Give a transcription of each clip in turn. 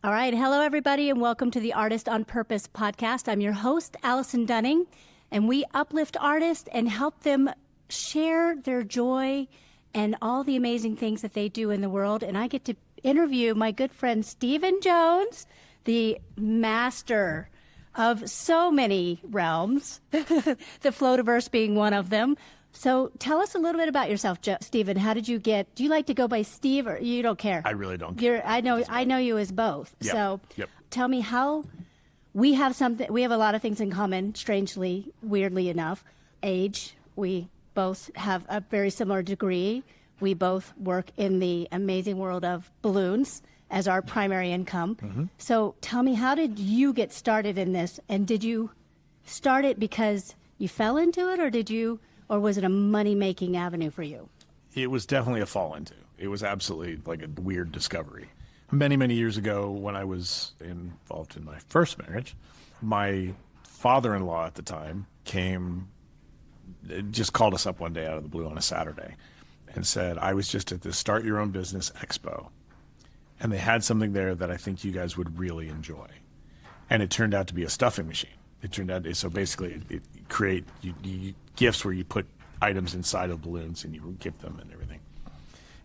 All right. Hello, everybody, and welcome to the Artist on Purpose podcast. I'm your host, Allison Dunning, and we uplift artists and help them share their joy and all the amazing things that they do in the world. And I get to interview my good friend, Stephen Jones, the master of so many realms, the Floativerse being one of them. So tell us a little bit about yourself, Stephen. How did you get, do you like to go by Steve or you don't care? I really don't care. I know you as both. Yep. So Yep. Tell me how we have a lot of things in common, strangely, weirdly enough. Age, we both have a very similar degree. We both work in the amazing world of balloons as our primary income. Mm-hmm. So tell me, how did you get started in this? And did you start it because you fell into it, or was it a money-making avenue for you? It was definitely a fall into. It was absolutely like a weird discovery. Many, many years ago, when I was involved in my first marriage, my father-in-law at the time just called us up one day out of the blue on a Saturday and said, I was just at this Start Your Own Business Expo, and they had something there that I think you guys would really enjoy. And it turned out to be a stuffing machine. It turned out, so basically it create gifts where you put items inside of balloons and you gift them and everything.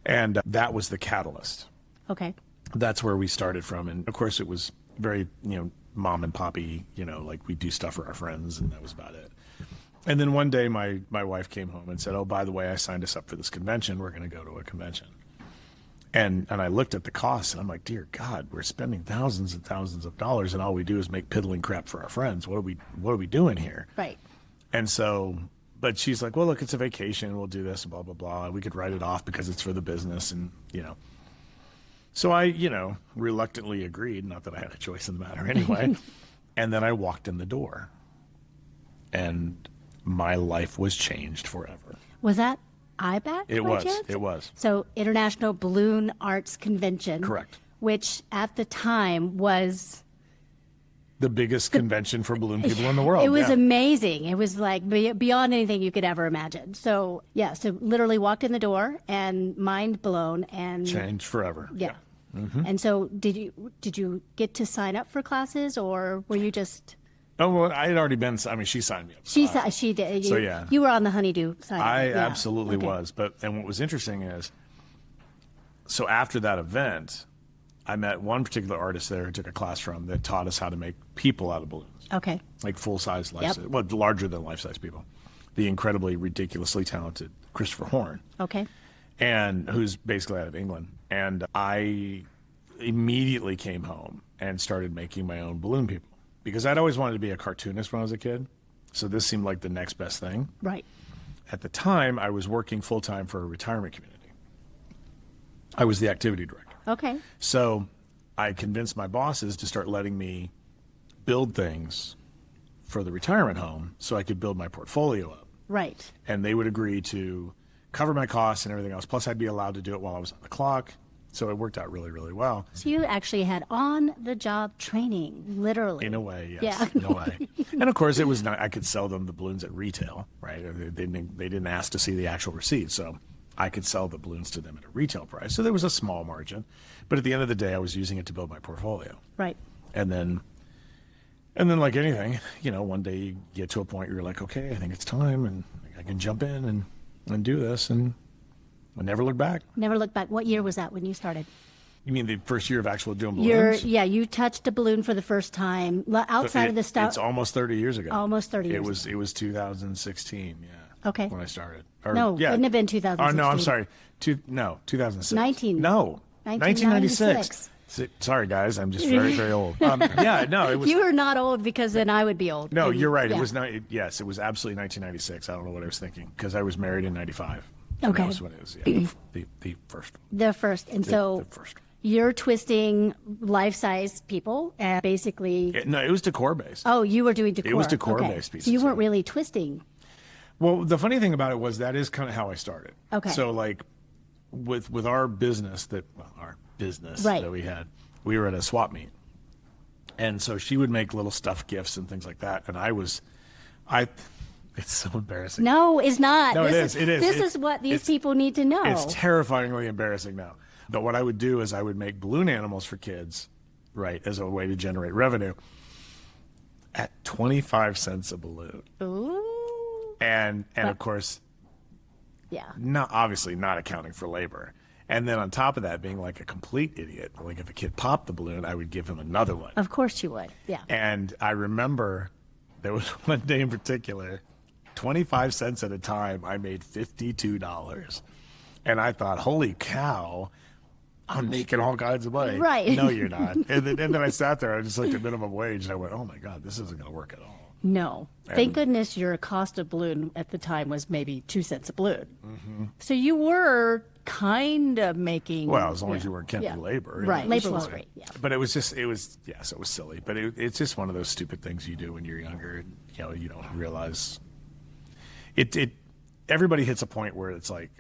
And that was the catalyst. Okay. That's where we started from. And of course it was very, mom and poppy, like we do stuff for our friends, and that was about it. And then one day my wife came home and said, oh, by the way, I signed us up for this convention. We're going to go to a convention. And I looked at the costs and I'm like, dear God, we're spending thousands and thousands of dollars and all we do is make piddling crap for our friends. What are we doing here? Right. And so, but she's like, well, look, it's a vacation. We'll do this, blah, blah, blah. We could write it off because it's for the business. And, so I, reluctantly agreed, not that I had a choice in the matter anyway. And then I walked in the door and my life was changed forever. Was that IBAC? It was. So International Balloon Arts Convention. Correct. Which at the time was the biggest convention for balloon people in the world. It was amazing. It was like beyond anything you could ever imagine. So so literally walked in the door and mind blown and changed forever. Yeah. Mm-hmm. And so did you get to sign up for classes, or were you just? Oh, well, I had already been. I mean, she signed me up. She did. So yeah, you were on the honeydew side. I absolutely was. And what was interesting is, so after that event, I met one particular artist there who took a class from that taught us how to make people out of balloons. Okay. Like full-size, life-size, well, larger than life-size people. The incredibly, ridiculously talented Christopher Horn. Okay. And who's basically out of England. And I immediately came home and started making my own balloon people. Because I'd always wanted to be a cartoonist when I was a kid. So this seemed like the next best thing. Right. At the time, I was working full-time for a retirement community. I was the activity director. Okay. So I convinced my bosses to start letting me build things for the retirement home so I could build my portfolio up. Right. And they would agree to cover my costs and everything else. Plus, I'd be allowed to do it while I was on the clock. So it worked out really, really well. So you actually had on-the-job training, literally. In a way, yes. Yeah. In a way. And of course, it was not, I could sell them the balloons at retail, right? They didn't ask to see the actual receipt, so I could sell the balloons to them at a retail price. So there was a small margin, but at the end of the day, I was using it to build my portfolio. Right. And then like anything, one day you get to a point where you're like, okay, I think it's time, and I can jump in and do this, and I never look back. Never looked back. What year was that when you started? You mean the first year of actual doing balloons? You touched a balloon for the first time outside of the stuff. It's almost 30 years ago. Almost 30 years. It was 2016. Yeah. Okay. When I started. Wouldn't have been 2016. Oh no, I'm sorry. 2006. 1996. Sorry, guys, I'm just very, very old. It was. You were not old, because then I would be old. No, you're right. Yeah. It was Yes, it was absolutely 1996. I don't know what I was thinking, because I was married in '95. Okay. That was when it was. Yeah, the first. The first, and the first. You're twisting life-size people, and basically. It was decor based. Oh, you were doing decor. It was decor based pieces. So you weren't really twisting. Well, the funny thing about it was that is kind of how I started. Okay. So like, with our business that we had, we were at a swap meet, and so she would make little stuffed gifts and things like that, and it's so embarrassing. No, it's not. No, it is. This is what these people need to know. It's terrifyingly embarrassing now. But what I would do is I would make balloon animals for kids, right, as a way to generate revenue at 25 cents a balloon. Ooh. And of course, Yeah. obviously not accounting for labor. And then on top of that, being like a complete idiot, like if a kid popped the balloon, I would give him another one. Of course you would. Yeah. And I remember there was one day in particular, 25 cents at a time, I made $52. And I thought, holy cow, I'm making all kinds of money. Right. No, you're not. And then I sat there, I just looked at minimum wage, and I went, oh my God, this isn't going to work at all. No. Thank goodness your cost of balloon at the time was maybe 2 cents a balloon. Mm-hmm. So you were kind of making... Well, as long as you weren't counting labor. Right. Labor was great. Yeah. But it was silly. But it's just one of those stupid things you do when you're younger. You know, you don't realize it. Everybody hits a point where it's like,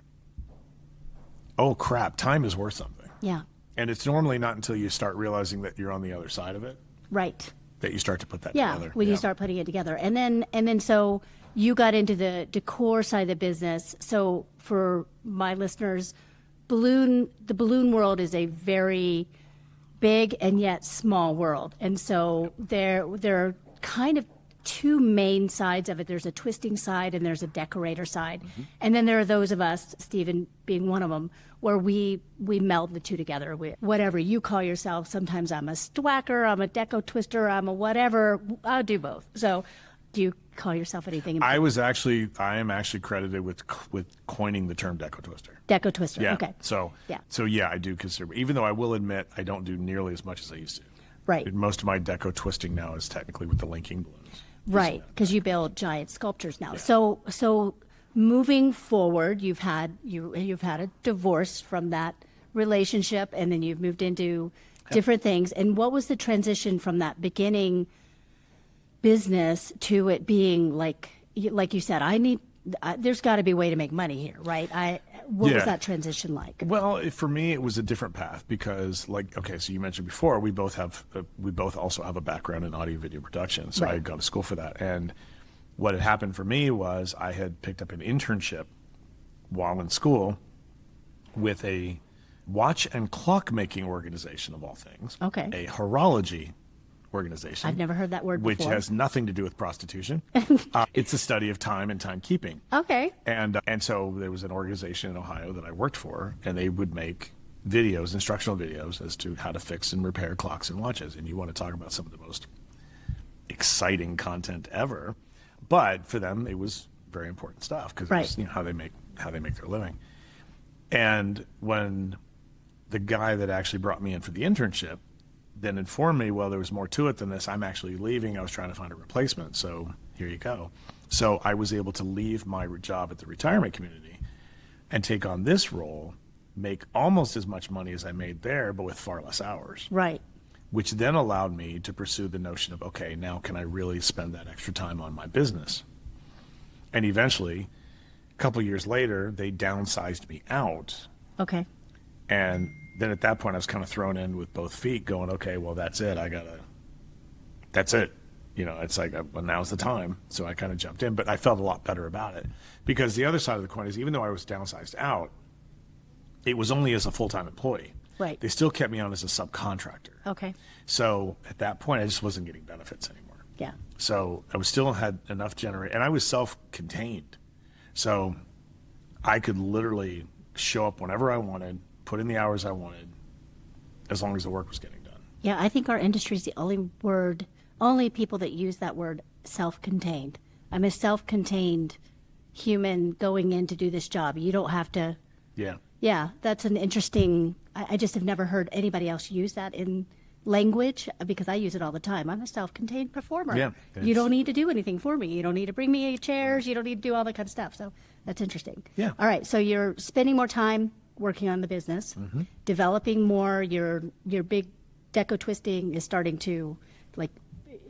oh crap, time is worth something. Yeah. And it's normally not until you start realizing that you're on the other side of it. Right. That you start to put that together. When you start putting it together. And then so you got into the decor side of the business. So for my listeners, the balloon world is a very big and yet small world. And so there are kind of two main sides of it. There's a twisting side and there's a decorator side. Mm-hmm. And then there are those of us, Stephen being one of them, where we meld the two together. Whatever you call yourself, sometimes I'm a stwacker, I'm a deco twister, I'm a whatever. I'll do both. So do you call yourself anything? I am actually credited with coining the term deco twister. Deco twister, yeah. Okay. So I do consider, even though I will admit I don't do nearly as much as I used to. Right. Most of my deco twisting now is technically with the linking balloons. Right, because you build giant sculptures now. Yeah. So moving forward, you've had a divorce from that relationship, and then you've moved into different things. And what was the transition from that beginning business to it being like you said, there's got to be a way to make money here, right? What was that transition like? Well, for me, it was a different path because, so you mentioned before, we both also have a background in audio video production. So I had gone to school for that. And what had happened for me was I had picked up an internship while in school with a watch and clock making organization of all things. Okay. A horology organization. I've never heard that word before. Which has nothing to do with prostitution. It's a study of time and timekeeping. Okay. And so there was an organization in Ohio that I worked for, and they would make videos, instructional videos, as to how to fix and repair clocks and watches. And you want to talk about some of the most exciting content ever. But for them, it was very important stuff because it was how they make their living. And when the guy that actually brought me in for the internship then informed me, well, there was more to it than this. I'm actually leaving. I was trying to find a replacement. So here you go. So I was able to leave my job at the retirement community and take on this role, make almost as much money as I made there, but with far less hours. Right. Which then allowed me to pursue the notion of, okay, now can I really spend that extra time on my business? And eventually, a couple years later, they downsized me out. Okay. And then at that point, I was kind of thrown in with both feet going, okay, well, that's it. That's it. It's like, well, now's the time. So I kind of jumped in, but I felt a lot better about it because the other side of the coin is even though I was downsized out, it was only as a full-time employee. Right. They still kept me on as a subcontractor. Okay. So at that point, I just wasn't getting benefits anymore. Yeah. So I still had enough and I was self-contained. So I could literally show up whenever I wanted, put in the hours I wanted, as long as the work was getting done. Yeah, I think our industry is the only people that use that word, self-contained. I'm a self-contained human going in to do this job. You don't have to. Yeah. Yeah, that's an interesting, I just have never heard anybody else use that in language because I use it all the time. I'm a self-contained performer. Yeah, you don't need to do anything for me. You don't need to bring me chairs. You don't need to do all that kind of stuff. So that's interesting. Yeah. All right, so you're spending more time working on the business, developing more. Your big deco twisting is starting to,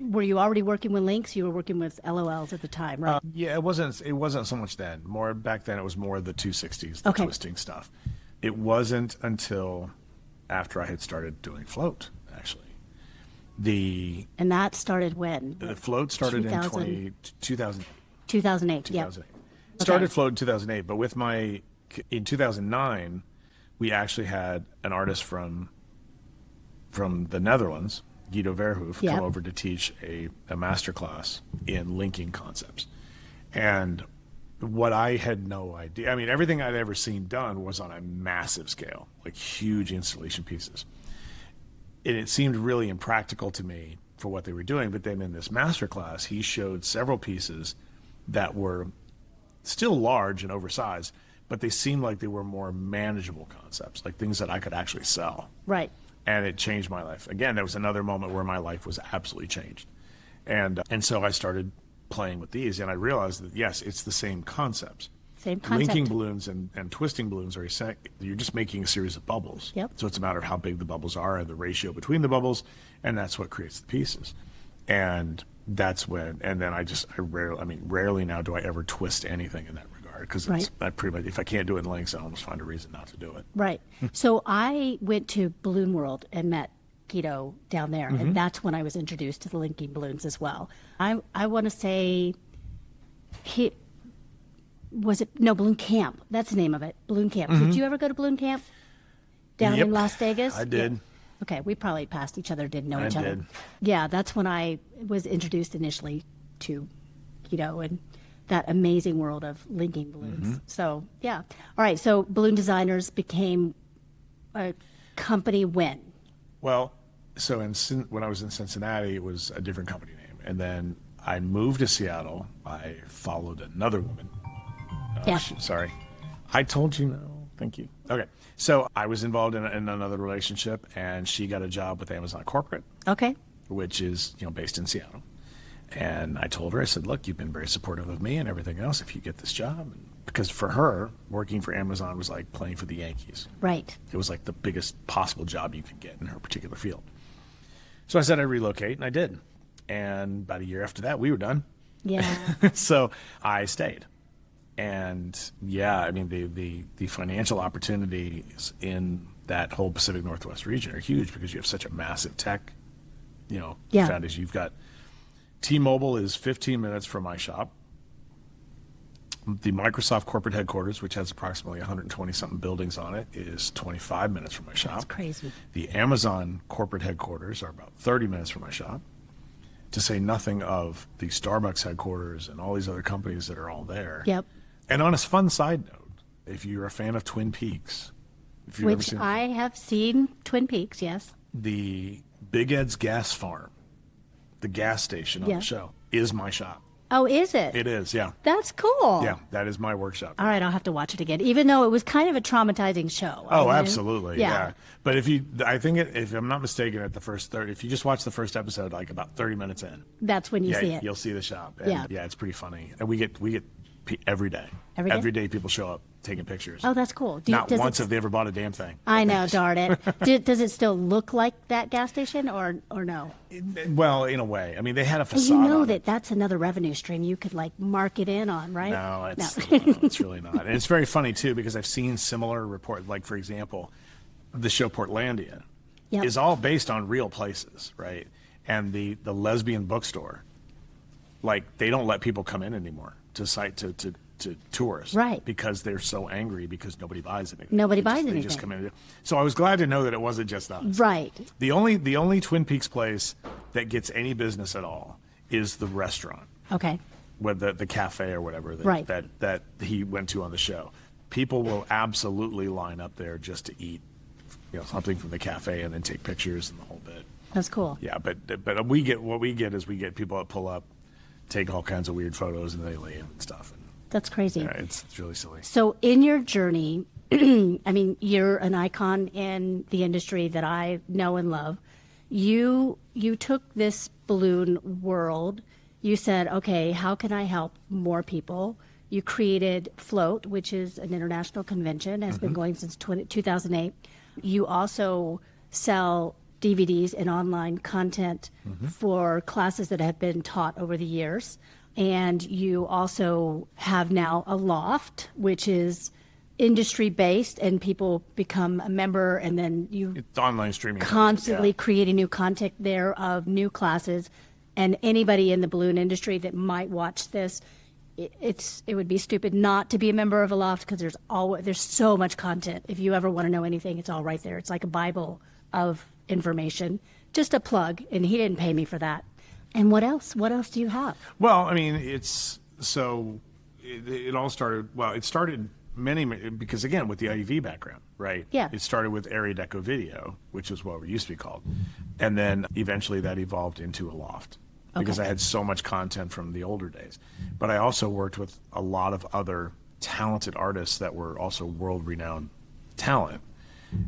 were you already working with links? You were working with LOLs at the time, right? Yeah, it wasn't so much then. More back then, it was more the 260s, the twisting stuff. It wasn't until after I had started doing float, actually. And that started when? The float started in 2008. 2008, yeah. Started float in 2008, but in 2009, we actually had an artist from from the Netherlands, Guido Verhoef, Yep. come over to teach a master class in linking concepts. And what I had no idea, I mean, everything I'd ever seen done was on a massive scale, like huge installation pieces. And it seemed really impractical to me for what they were doing. But then in this master class, he showed several pieces that were still large and oversized, but they seemed like they were more manageable concepts, like things that I could actually sell. Right. And it changed my life. Again, there was another moment where my life was absolutely changed. And so I started playing with these, and I realized that, yes, it's the same concepts. Same concept. Linking balloons and twisting balloons are you're just making a series of bubbles. Yep. So it's a matter of how big the bubbles are and the ratio between the bubbles, and that's what creates the pieces. And that's when, and then rarely now do I ever twist anything in that regard, because Right. I pretty much, if I can't do it in links, I almost find a reason not to do it. Right. So I went to Balloon World and met Guido down there, and that's when I was introduced to the linking balloons as well. I want to say Balloon Camp. That's the name of it. Balloon Camp. Did you ever go to Balloon Camp down Yep, in Las Vegas? I did. Yeah. Okay, we probably passed each other, didn't know I each other. did. Yeah, that's when I was introduced initially to Guido and that amazing world of linking balloons. So, yeah. All right, so Balloon Designers became a company when? Well, so when I was in Cincinnati, it was a different company name. And then I moved to Seattle. I followed another woman. Yeah. Sorry. I told you no. Thank you. Okay. So I was involved in another relationship, and she got a job with Amazon Corporate, Okay. which is, based in Seattle. And I told her, I said, look, you've been very supportive of me and everything else if you get this job. Because for her, working for Amazon was like playing for the Yankees. Right. It was like the biggest possible job you could get in her particular field. So I said I'd relocate, and I did. And about a year after that, we were done. Yeah. So I stayed. And yeah, I mean, the financial opportunities in that whole Pacific Northwest region are huge because you have such a massive tech, Yeah. foundation. You've got T-Mobile is 15 minutes from my shop. The Microsoft corporate headquarters, which has approximately 120-something buildings on it, is 25 minutes from my shop. That's crazy. The Amazon corporate headquarters are about 30 minutes from my shop, to say nothing of the Starbucks headquarters and all these other companies that are all there. Yep. And on a fun side note, if you're a fan of Twin Peaks, if you've ever Which seen I have seen Twin Peaks, yes. the Big Ed's Gas Farm, the gas station on Yeah. the show, is my shop. Oh, is it? It is, yeah. That's cool. Yeah, that is my workshop. All right, I'll have to watch it again, even though it was kind of a traumatizing show. Oh, I mean, absolutely, yeah. But if I'm not mistaken, at the first 30, if you just watch the first episode, like about 30 minutes in, That's when you see it. you'll see the shop. And Yeah. it's pretty funny. And we get every day. Every day? Every day people show up taking pictures. Oh, that's cool. Not does once it, have they ever bought a damn thing. I know, darn it. Does it still look like that gas station or no? Well, in a way. I mean, they had a And facade you know on it. that's another revenue stream you could like mark it in on, right? No, it's really not. And it's very funny, too, because I've seen similar reports. Like, for example, the show Portlandia Yep. is all based on real places, right? And the lesbian bookstore, like, they don't let people come in anymore to tours. Right. Because they're so angry because nobody buys anything. Nobody They buys They just anything. come in. So I was glad to know that it wasn't just us. Right. The only Twin Peaks place that gets any business at all is the restaurant. Okay. With the cafe or whatever Right. that he went to on the show. People will absolutely line up there just to eat, something from the cafe and then take pictures and the whole bit. That's cool. Yeah, but we get people that pull up, take all kinds of weird photos, and they leave and stuff. And, That's crazy. it's really silly. So in your journey, I mean, you're an icon in the industry that I know and love. You took this balloon world. You said, okay, how can I help more people? You created Float, which is an international convention, has been going since 2008. You also sell DVDs and online content for classes that have been taught over the years. And you also have now a loft, which is industry based, and people become a member, and then you It's online streaming. constantly Yeah. creating new content there of new classes. And anybody in the balloon industry that might watch this, it would be stupid not to be a member of a loft, because there's so much content. If you ever want to know anything, it's all right there. It's like a Bible of information. Just a plug, and he didn't pay me for that. And what else? What else do you have? Well, I mean, it all started, well, it started because again, with the IV background, right? Yeah. It started with area deco video, which is what we used to be called. And then eventually that evolved into a loft because I had so much content from the older days. But I also worked with a lot of other talented artists that were also world-renowned talent.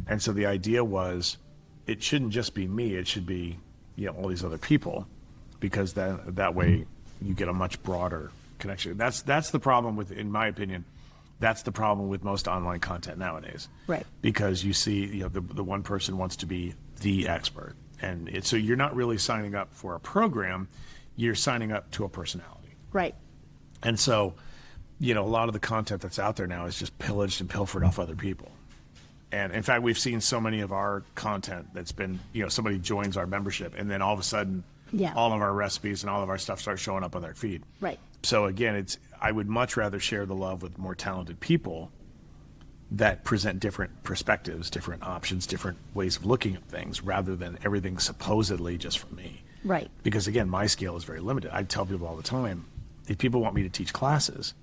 And so the idea was it shouldn't just be me, it should be, all these other people, because that way you get a much broader connection. That's the problem with, in my opinion, that's the problem with most online content nowadays. Right. Because you see, the one person wants to be the expert. And so you're not really signing up for a program, you're signing up to a personality. Right. And so, a lot of the content that's out there now is just pillaged and pilfered off other people. And in fact, we've seen so many of our content that's been, somebody joins our membership and then all of a sudden, all of our recipes and all of our stuff starts showing up on their feed. Right. So again, I would much rather share the love with more talented people that present different perspectives, different options, different ways of looking at things, rather than everything supposedly just from me. Right. Because again, my scale is very limited. I tell people all the time, if people want me to teach classes,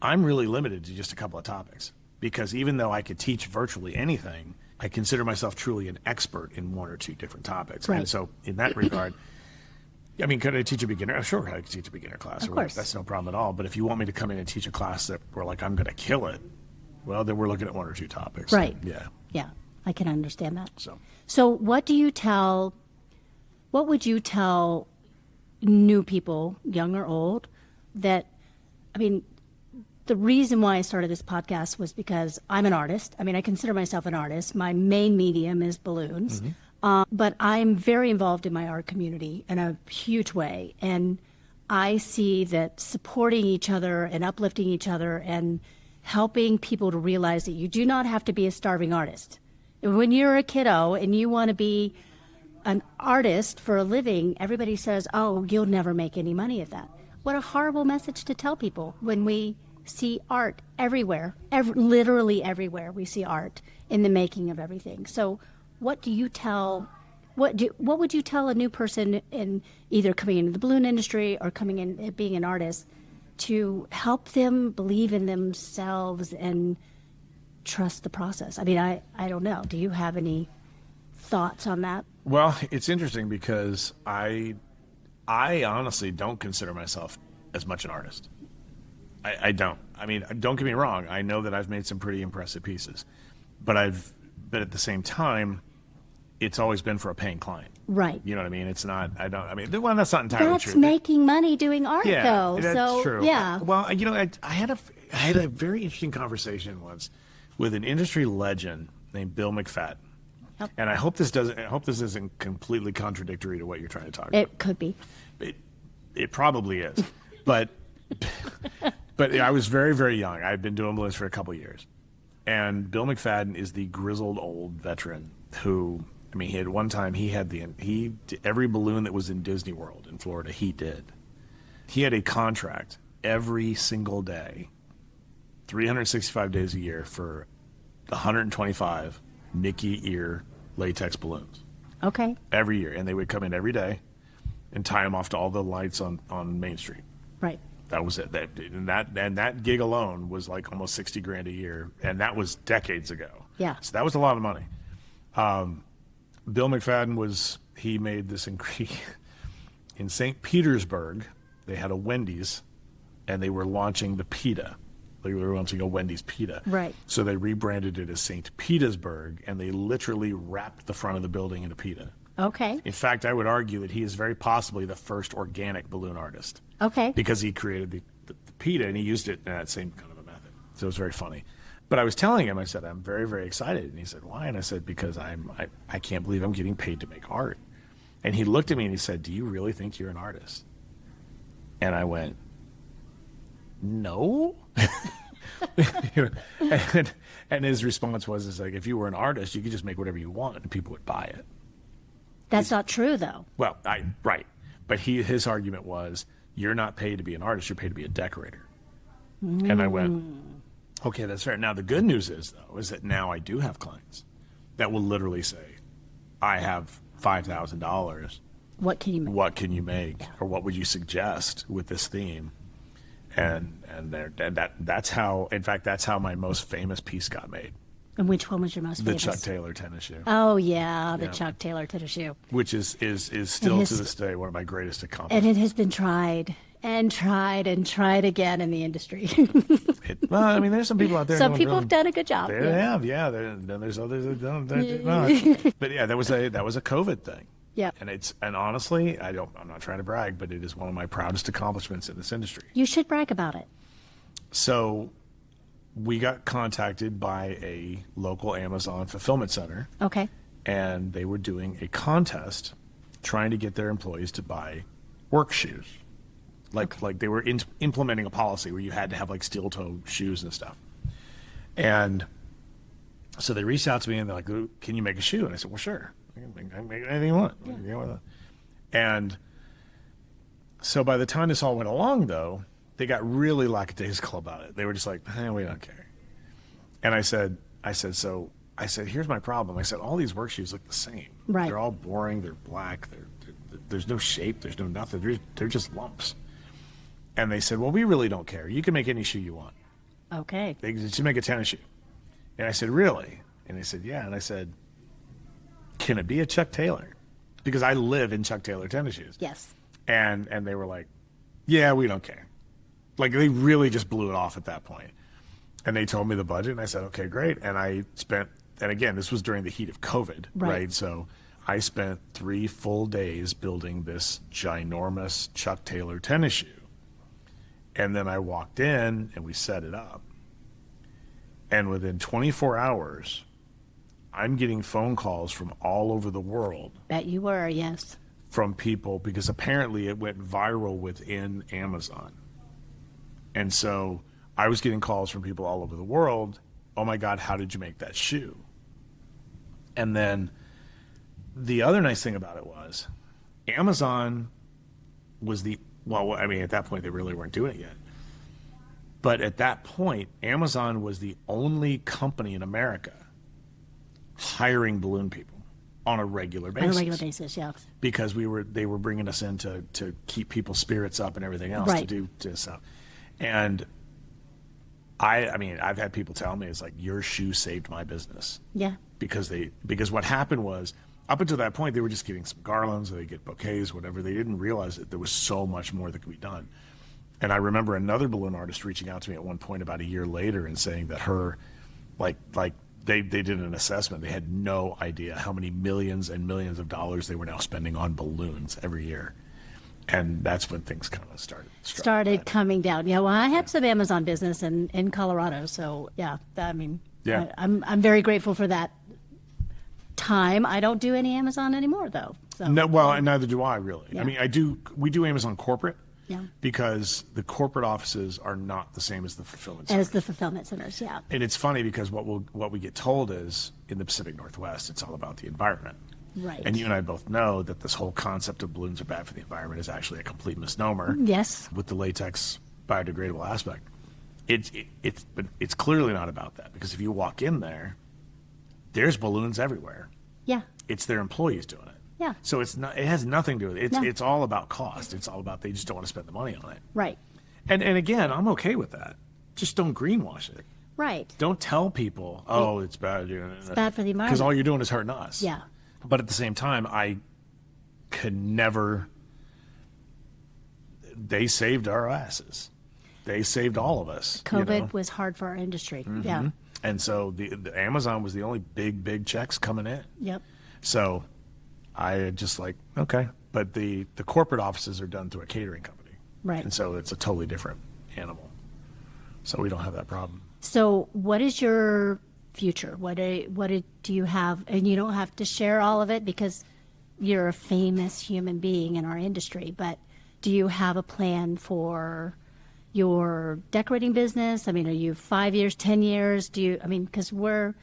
I'm really limited to just a couple of topics. Because even though I could teach virtually anything, I consider myself truly an expert in one or two different topics. Right. And so in that regard, I mean, could I teach a beginner? Sure, I could teach a beginner class. Of course. That's no problem at all. But if you want me to come in and teach a class that we're like, I'm going to kill it, well, then we're looking at one or two topics. Right. Yeah. Yeah, I can understand that. So what would you tell new people, young or old, that, I mean, the reason why I started this podcast was because I'm an artist. I mean, I consider myself an artist. My main medium is balloons. But I'm very involved in my art community in a huge way. And I see that supporting each other and uplifting each other and helping people to realize that you do not have to be a starving artist. When you're a kiddo and you want to be an artist for a living, everybody says, oh, you'll never make any money at that. What a horrible message to tell people when we see art everywhere, literally everywhere we see art in the making of everything. So what would you tell a new person in either coming into the balloon industry or coming in being an artist to help them believe in themselves and trust the process? I mean, I don't know. Do you have any thoughts on that? Well, it's interesting because I honestly don't consider myself as much an artist. I don't. I mean, don't get me wrong. I know that I've made some pretty impressive pieces, but at the same time, it's always been for a paying client. Right. You know what I mean? It's not, well, that's not entirely That's true. That's making money doing art, though. That's true. Yeah. Well, I had a very interesting conversation once with an industry legend named Bill McFadden. Yep. And I hope this isn't completely contradictory to what you're trying to talk about. It could be. It probably is. But I was very, very young. I'd been doing balloons for a couple of years. And Bill McFadden is the grizzled old veteran who, I mean, he did every balloon that was in Disney World in Florida, he did. He had a contract every single day, 365 days a year for 125 Mickey ear latex balloons. Okay. Every year. And they would come in every day and tie them off to all the lights on Main Street. Right. That was it. That gig alone was like almost $60,000 a year, and that was decades ago. Yeah. So that was a lot of money. Bill McFadden he made this in St. Petersburg. They had a Wendy's, and they were launching the pita. They were launching a Wendy's pita. Right. So they rebranded it as St. Petersburg, and they literally wrapped the front of the building in a pita. Okay. In fact, I would argue that he is very possibly the first organic balloon artist. Okay. Because he created the pita and he used it in that same kind of a method. So it was very funny. But I was telling him, I said, I'm very, very excited. And he said, why? And I said, because I can't believe I'm getting paid to make art. And he looked at me and he said, do you really think you're an artist? And I went, no. and his response was, like, if you were an artist, you could just make whatever you want and people would buy it. That's not true, though. Well, right. But his argument was, you're not paid to be an artist, you're paid to be a decorator. And I went, okay, that's fair. Now, the good news is, though, is that now I do have clients that will literally say, I have $5,000. What can you make? What can you make, or what would you suggest with this theme? And that's how. In fact, that's how my most famous piece got made. And which one was your most The famous? Chuck Taylor tennis shoe. Oh yeah, the Chuck Taylor tennis shoe. Which is still to this day one of my greatest And accomplishments. it has been tried and tried and tried again in the industry. Well, I mean, there's some people out there. Some people have done a good job. They have, yeah. Then there's others that don't. That do not. But yeah, that was a COVID thing. Yeah. And honestly, I'm not trying to brag, but it is one of my proudest accomplishments in this industry. You should brag about it. So we got contacted by a local Amazon fulfillment center, Okay. and they were doing a contest trying to get their employees to buy work shoes. Like they were implementing a policy where you had to have like steel toe shoes and stuff. And so they reached out to me and they're like, "Can you make a shoe?" And I said, "Well, sure. I can make anything you want." Yeah. And so by the time this all went along, though, they got really lackadaisical about it. They were just like, "We don't care." And I said, "Here's my problem." I said, "All these work shoes look the same. Right. They're all boring. They're black. There's no shape. There's no nothing. They're just lumps." And they said, "Well, we really don't care. You can make any shoe you want. Okay. They just make a tennis shoe." And I said, "Really?" And they said, "Yeah." And I said, "Can it be a Chuck Taylor?" Because I live in Chuck Taylor tennis shoes. Yes. And they were like, "Yeah, we don't care." Like they really just blew it off at that point. And they told me the budget, and I said, "Okay, great." And I spent, and again, this was during the heat of COVID, right? So I spent 3 full days building this ginormous Chuck Taylor tennis shoe. And then I walked in and we set it up. And within 24 hours, I'm getting phone calls from all over the world Bet you were, yes. from people because apparently it went viral within Amazon. And so I was getting calls from people all over the world. "Oh my God, how did you make that shoe?" And then the other nice thing about it was Amazon was at that point they really weren't doing it yet. But at that point, Amazon was the only company in America hiring balloon people on a regular basis. On a regular basis, yeah. Because they were bringing us in to keep people's spirits up and everything else Right. to do stuff. And I mean, I've had people tell me, it's like, your shoe saved my business. Yeah. Because what happened was, up until that point, they were just getting some garlands or they get bouquets, whatever. They didn't realize that there was so much more that could be done. And I remember another balloon artist reaching out to me at one point about a year later and saying that they did an assessment. They had no idea how many millions and millions of dollars they were now spending on balloons every year. And that's when things kind of started coming down. Yeah, well, I had some Amazon business in Colorado, so yeah, I mean, Yeah. I'm very grateful for that time. I don't do any Amazon anymore, though. So. No, well, and neither do I really. Yeah. I mean, we do Amazon corporate. Yeah. Because the corporate offices are not the same as the fulfillment centers. As the fulfillment centers, yeah. And it's funny because what we get told is in the Pacific Northwest, it's all about the environment. Right. And you and I both know that this whole concept of balloons are bad for the environment is actually a complete misnomer. Yes. With the latex biodegradable aspect. But it's clearly not about that, because if you walk in there's balloons everywhere. Yeah. It's their employees doing it. Yeah. So it has nothing to do with it. No. It's all about cost. It's all about they just don't want to spend the money on it. Right. And again, I'm okay with that. Just don't greenwash it. Right. Don't tell people, "Oh, it's bad." It's bad for the environment. Because all you're doing is hurting us. Yeah. But at the same time, I could never. They saved our asses. They saved all of us. COVID was hard for our industry. Yeah. And so the Amazon was the only big checks coming in. Yep. So I just like, okay. But the corporate offices are done through a catering company. Right. And so it's a totally different animal. So we don't have that problem. So what is your future? What do you have? And you don't have to share all of it because you're a famous human being in our industry, but do you have a plan for your decorating business? I mean, are you 5 years, 10 years? Because we're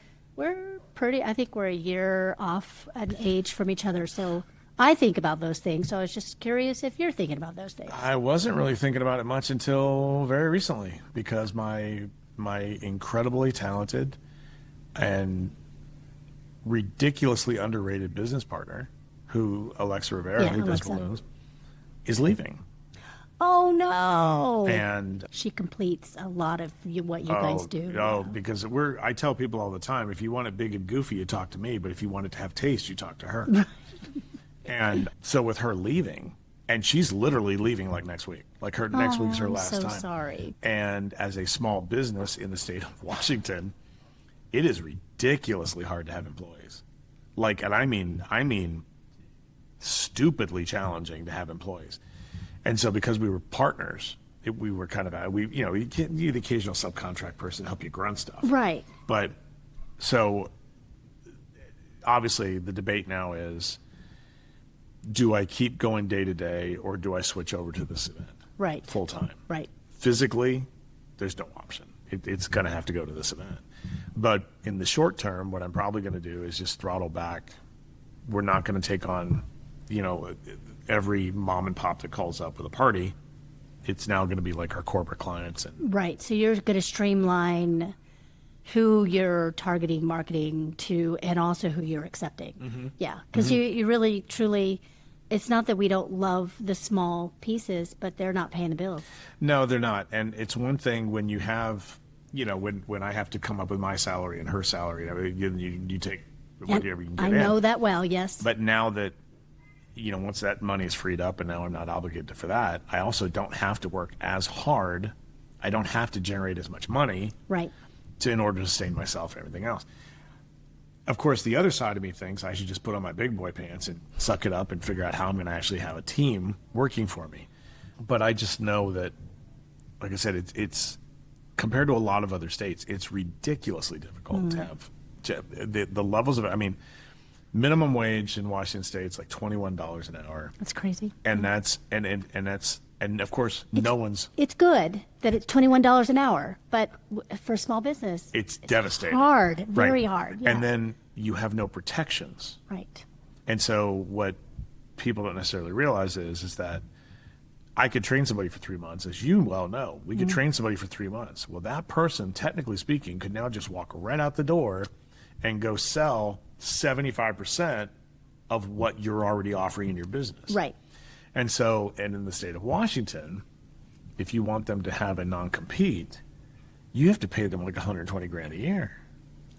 pretty, I think we're a year off an age from each other. So I think about those things. So I was just curious if you're thinking about those things. I wasn't really thinking about it much until very recently, because my incredibly talented and ridiculously underrated business partner, who Alexa Rivera, Yeah, who does Alexa. balloons, is leaving. Oh no! And She completes a lot of what you guys do. Yeah. because I tell people all the time, if you want it big and goofy, you talk to me, but if you want it to have taste, you talk to her. And so with her leaving, and she's literally leaving like next week, like next week's her I'm last so time. sorry. And as a small business in the state of Washington, it is ridiculously hard to have employees. Like, and I mean stupidly challenging to have employees. And so because we were partners, we were kind of, you get the occasional subcontract person to help you grunt stuff. Right. But so obviously the debate now is, do I keep going day to day or do I switch over to this event? Right. Full time. Right. Physically, there's no option. It's going to have to go to this event. But in the short term, what I'm probably going to do is just throttle back. We're not going to take on, every mom and pop that calls up with a party. It's now going to be like our corporate clients. And Right. So you're going to streamline who you're targeting marketing to and also who you're accepting. Mm-hmm. Yeah. Because you really, truly, it's not that we don't love the small pieces, but they're not paying the bills. No, they're not. And it's one thing when you have, when I have to come up with my salary and her salary, you take whatever you can get I know that well, yes. But now that, once that money is freed up and now I'm not obligated for that, I also don't have to work as hard. I don't have to generate as much money Right. in order to sustain myself and everything else. Of course, the other side of me thinks I should just put on my big boy pants and suck it up and figure out how I'm going to actually have a team working for me. But I just know that, like I said, it's compared to a lot of other states, it's ridiculously difficult to have the levels of it. I mean, minimum wage in Washington State is like $21 an hour. That's crazy. And that's and of course no one's. It's good that it's $21 an hour, but for a small business, It's devastating. hard, very Right. hard. Yeah. And then you have no protections. Right. And so what people don't necessarily realize is that I could train somebody for 3 months, as you well know. We could train somebody for 3 months. Well, that person, technically speaking, could now just walk right out the door and go sell 75% of what you're already offering in your business. Right. And so, and in the state of Washington, if you want them to have a non-compete, you have to pay them like 120 grand a year.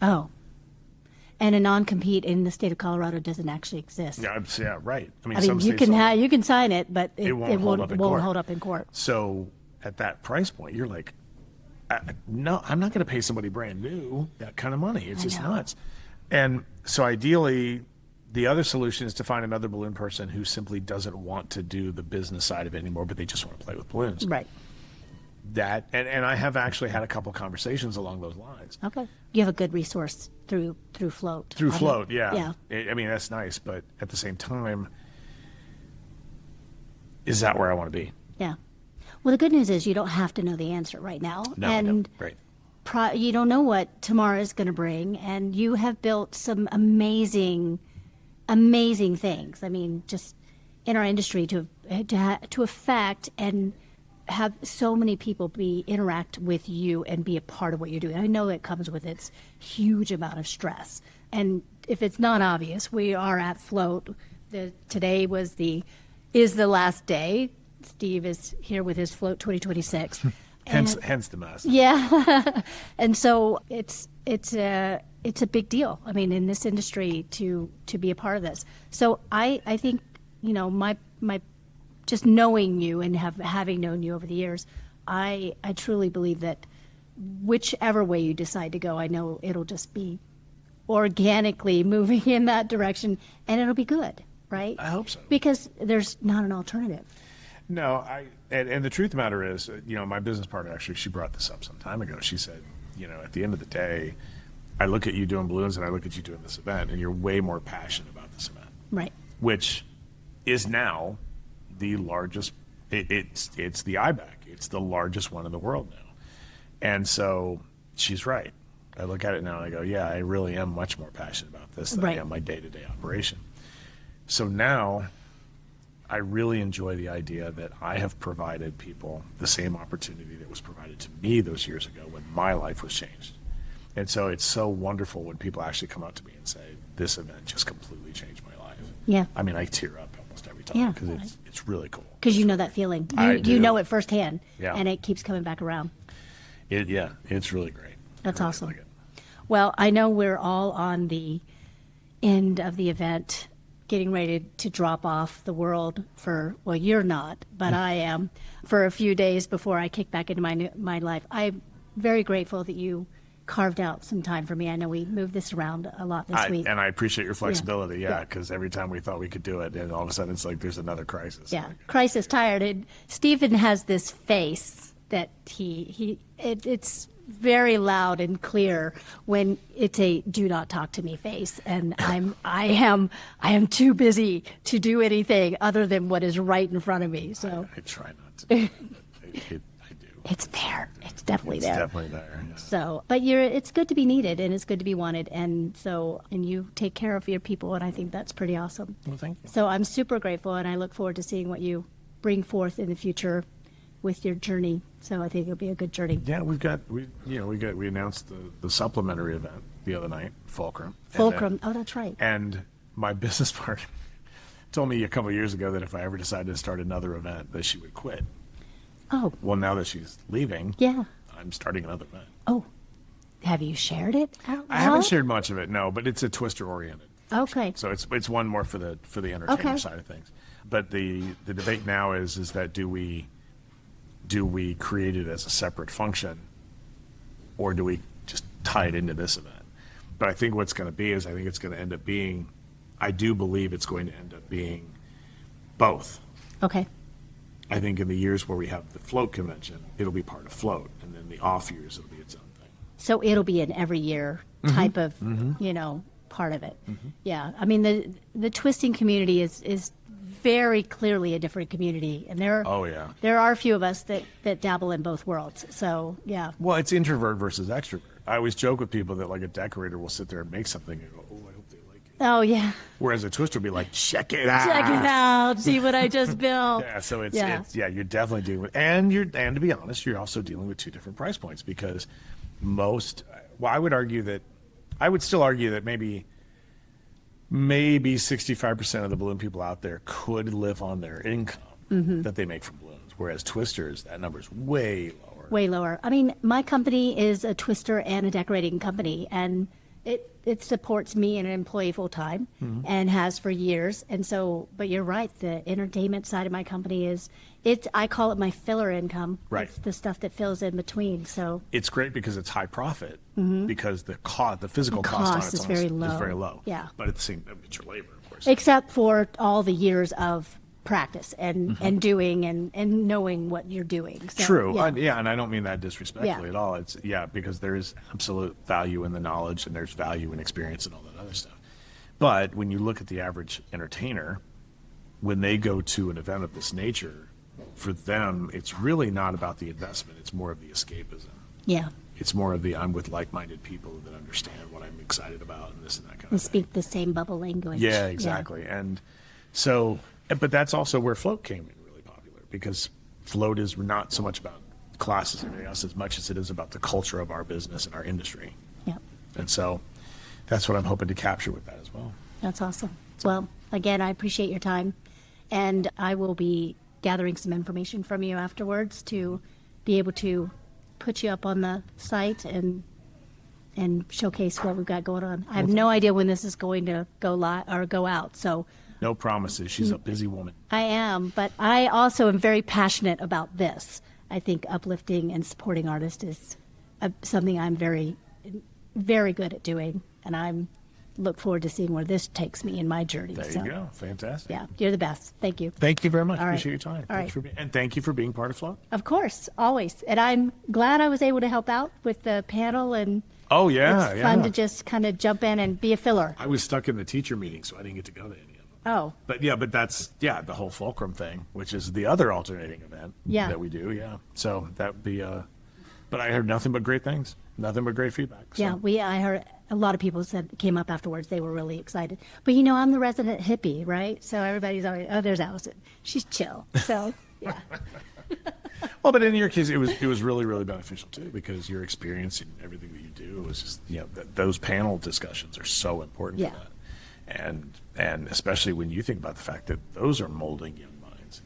Oh. And a non-compete in the state of Colorado doesn't actually exist. Yeah, right. I mean, I some mean, you states can you can sign it, but it won't hold up in won't court. hold up in court. So at that price point, you're like, no, I'm not going to pay somebody brand new that kind of money. It's just know. nuts. And so ideally, the other solution is to find another balloon person who simply doesn't want to do the business side of it anymore, but they just want to play with balloons. Right. That and I have actually had a couple conversations along those lines. Okay. You have a good resource through Float. Through I mean, Float, yeah. Yeah. I mean, that's nice, but at the same time, is that where I want to be? Yeah. Well, the good news is you don't have to know the answer right now. No, I and don't. Right. you don't know what tomorrow is going to bring, and you have built some amazing things. I mean, just in our industry to affect and have so many people interact with you and be a part of what you're doing. I know it comes with its huge amount of stress. And if it's not obvious, we are at Float. Today is the last day. Steve is here with his Float 2026. Hence the mess. Yeah. And so it's a big deal. I mean, in this industry to be a part of this. So I think, my just knowing you and having known you over the years, I truly believe that whichever way you decide to go, I know it'll just be organically moving in that direction, and it'll be good, right? I hope so. Because there's not an alternative. No, and the truth of the matter is, my business partner, actually, she brought this up some time ago. She said, at the end of the day, I look at you doing balloons and I look at you doing this event, and you're way more passionate about this event. Right. Which is now the largest, it's the IBAC. It's the largest one in the world now. And so she's right. I look at it now and I go, yeah, I really am much more passionate about this than I am my day-to-day operation. So now I really enjoy the idea that I have provided people the same opportunity that was provided to me those years ago when my life was changed. And so it's so wonderful when people actually come up to me and say, this event just completely changed my life. Yeah. I mean, I tear up almost every time Yeah. because it's really cool. Because you know that feeling. I You do. know it firsthand. Yeah. And it keeps coming back around. It's really great. That's I really awesome. like it. Well, I know we're all on the end of the event, getting ready to drop off the world for, well, you're not, but I am, for a few days before I kick back into my life. I'm very grateful that you carved out some time for me. I know we moved this around a lot this week. And I appreciate your flexibility, Yeah. because every time we thought we could do it, and all of a sudden it's like there's another crisis. Yeah, crisis tired. And Stephen has this face that it's very loud and clear when it's a do not talk to me face, and I am too busy to do anything other than what is right in front of me. So I try not to. I do. it's there. It's definitely there. It's definitely there. Yeah. So, but it's good to be needed and it's good to be wanted, and you take care of your people, and I think that's pretty awesome. Well, thank you. So I'm super grateful, and I look forward to seeing what you bring forth in the future with your journey. So I think it'll be a good journey. Yeah, we announced the supplementary event the other night, Fulcrum. Fulcrum. Oh, that's right. And my business partner told me a couple of years ago that if I ever decided to start another event, that she would quit. Oh, Well, now that she's leaving, yeah. I'm starting another event. Oh, have you shared it out I haven't loud? shared much of it, no, but it's a Twister oriented. Okay. So it's one more for the entertainment Okay. side of things. But the debate now is that do we create it as a separate function, or do we just tie it into this event? But I think what's going to be is I think it's going to end up being, I do believe it's going to end up being both. Okay. I think in the years where we have the float convention, it'll be part of float, and then the off years it'll be its own thing. So it'll be an every year type of, part of it. Yeah. I mean, the twisting community is very clearly a different community, and Oh, yeah. there are a few of us that dabble in both worlds. So yeah. Well, it's introvert versus extrovert. I always joke with people that like a decorator will sit there and make something and go, oh, I hope they like it. Oh yeah. Whereas a twister will be like, check it out. Check it out. See what I just built. Yeah, so it's Yeah. you're definitely dealing with, and to be honest, you're also dealing with two different price points, because I would still argue that maybe 65% of the balloon people out there could live on their income that they make from balloons, whereas twisters, that number is way lower. Way lower. I mean, my company is a twister and a decorating company, and it supports me and an employee full time, and has for years. And so, but you're right, the entertainment side of my company I call it my filler income. Right. It's the stuff that fills in between. So It's great because it's high profit, because the physical The cost on cost its is own very low. is very low. Yeah. But at the same time, it's your labor, of course. except for all the years of practice and doing and knowing what you're doing. So, True. Yeah. And I don't mean that disrespectfully Yeah. at all. It's because there is absolute value in the knowledge, and there's value in experience and all that other stuff. But when you look at the average entertainer, when they go to an event of this nature, for them, it's really not about the investment. It's more of the escapism. Yeah. It's more of the I'm with like-minded people that understand what I'm excited about and this and that kind We of thing. speak the same bubble language. Yeah, exactly. And so, but that's also where float came in really popular, because float is not so much about classes and everything else as much as it is about the culture of our business and our industry. Yeah. And so that's what I'm hoping to capture with that as well. That's awesome. Well, again, I appreciate your time, and I will be gathering some information from you afterwards to be able to put you up on the site and showcase what we've got going on. I have no idea when this is going to go live or go out, so No promises. She's a busy woman. I am, but I also am very passionate about this. I think uplifting and supporting artists is something I'm very, very good at doing, and I'm look forward to seeing where this takes me in my journey. There So, you go. Fantastic. Yeah, you're the best. Thank you. Thank you very much. All right. Appreciate your time. All Thanks right. and thank you for being part of Float. Of course, always. And I'm glad I was able to help out with the panel, and Oh, yeah. it's fun to just kind of jump in and be a filler. I was stuck in the teacher meeting, so I didn't get to go to any of them. Oh, But that's the whole Fulcrum thing, which is the other alternating event Yeah. that we do. Yeah. So that would be, but I heard nothing but great things. nothing but great feedback. So. Yeah, I heard a lot of people came up afterwards. They were really excited. But I'm the resident hippie, right? So everybody's always, oh, there's Allison. She's chill. So yeah. Well, but in your case, it was really, really beneficial too, because your experience and everything that you do was just, those panel discussions are so important for that. And especially when you think about the fact that those are molding young minds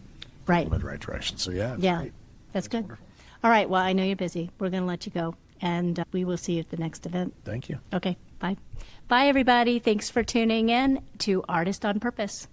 right in the right direction. So yeah, great. That's good. Wonderful. All right. Well, I know you're busy. We're going to let you go, and we will see you at the next event. Thank you. Okay. Bye. Bye, everybody. Thanks for tuning in to Artist on Purpose.